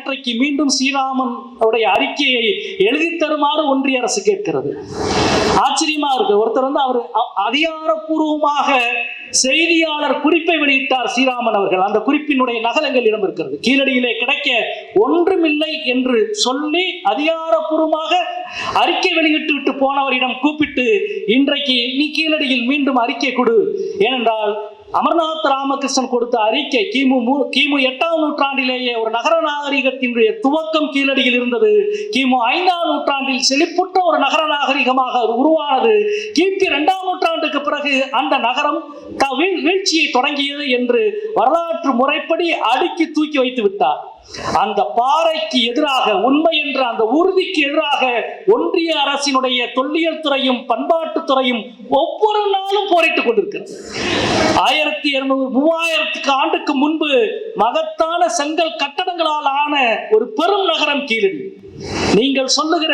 நேற்றைக்கு மீண்டும் ஸ்ரீராமன் அறிக்கையை எழுதி தருமாறு ஒன்றிய அரசு கேட்கிறது. ஆச்சரியமா இருக்கு. ஒருத்தர் அவர் அதிகாரப்பூர்வமாக செய்தியாளர் குறிப்பை வெளியிட்டார் ஸ்ரீராமன் அவர்கள். அந்த குறிப்பினுடைய நகலங்கள் இடம் இருக்கிறது. கீழடியிலே கிடைக்க ஒன்றுமில்லை என்று சொல்லி அதிகாரப்பூர்வமாக அறிக்கை வெளியிட்டு விட்டு போனவரிடம் கூப்பிட்டு இன்றைக்கு நீ கீழடியில் மீண்டும் அறிக்கை கொடு, ஏனென்றால் அமர்நாத் ராமகிருஷ்ணன் கொடுத்த அறிக்கை கிமு 8ஆம் நூற்றாண்டிலேயே ஒரு நகர நாகரிகத்தினுடைய துவக்கம் கீழடியில் இருந்தது. கிமு 5ஆம் நூற்றாண்டில் செழிப்புற்ற ஒரு நகர நாகரிகமாக அது உருவானது. கிபி 2ஆம் நூற்றாண்டுக்கு பிறகு அந்த நகரம் வீழ்ச்சியை தொடங்கியது என்று வரலாற்று முறைப்படி அடுக்கி தூக்கி வைத்து விட்டார். அந்த பாறைக்கு எதிராக, உண்மை என்ற அந்த உறுதிக்கு எதிராக ஒன்றிய அரசினுடைய தொல்லியல் துறையும் பண்பாட்டுத்துறையும் ஒவ்வொரு நாளும் போரிட்டுக் கொண்டிருக்கிறது. 1200-3000 ஆண்டுக்கு முன்பு மகத்தான செங்கல் கட்டடங்களால் ஆன ஒரு பெரும் நகரம் கீழடி. நீங்கள் சொல்லுகிற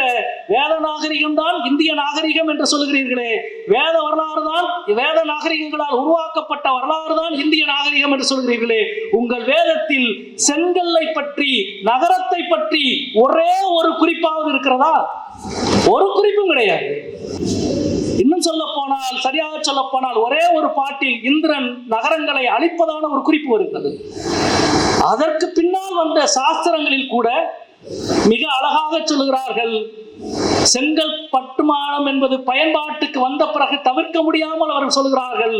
வேத நாகரிகம் தான் இந்திய நாகரிகம் என்று சொல்லுகிறீர்களே, வேத வரலாறு தான், வேத நாகரிகங்களால் உருவாக்கப்பட்ட வரலாறு தான் இந்திய நாகரிகம் என்று சொல்கிறீர்களே, உங்கள் வேதத்தில் செங்கல்லை பற்றி, நகரத்தை பற்றி ஒரே ஒரு குறிப்பாவது இருக்கிறதா? ஒரு குறிப்பும் கிடையாது. இன்னும் சொல்ல போனால், சரியாக சொல்ல போனால், ஒரே ஒரு பாட்டில் இந்திரன் நகரங்களை அழிப்பதான ஒரு குறிப்பு வருகிறது. அதற்கு பின்னால் வந்த சாஸ்திரங்களில் கூட மிக அழகாக சொல்லுகிறார்கள், செங்கல் பட்டுமானம் என்பது பயன்பாட்டுக்கு வந்த பிறகு தவிர்க்க முடியாமல் அவர்கள் சொல்கிறார்கள்,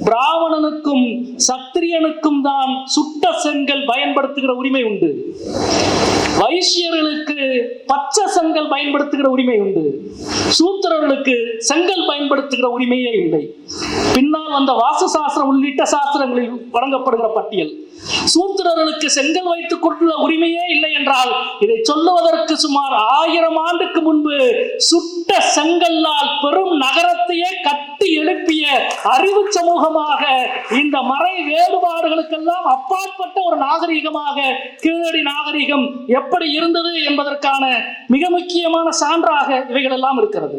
பிராமணனுக்கும் சத்திரியனுக்கும் தான் சுட்ட செங்கல் பயன்படுத்துகிற உரிமை உண்டு, வைசியர்களுக்கு பச்சை செங்கல் பயன்படுத்துகிற உரிமை உண்டு, சூத்திரர்களுக்கு செங்கல் பயன்படுத்துகிற உரிமையே இல்லை. பின்னால் வந்த வாசு சாஸ்திரம் உள்ளிட்ட சாஸ்திரங்களில் வழங்கப்படுகிற பட்டியல், சூத்திரர்களுக்கு செங்கல் வைத்துக் கொண்டுள்ள உரிமையே இல்லை என்றால், இதை சொல்லுவதற்கு சுமார் 1000 ஆண்டுக்கு முன்பு சுட்ட செங்கல்லால் பெரும் நகரத்தையே கட்டி எழுப்பிய அறிவு சமூகமாக, இந்த மறை வேறுபாடுகளுக்கெல்லாம் அப்பாற்பட்ட ஒரு நாகரிகமாக கீழடி நாகரிகம் எப்படி இருந்தது என்பதற்கான மிக முக்கியமான சான்றாக இவைகள் எல்லாம் இருக்கிறது.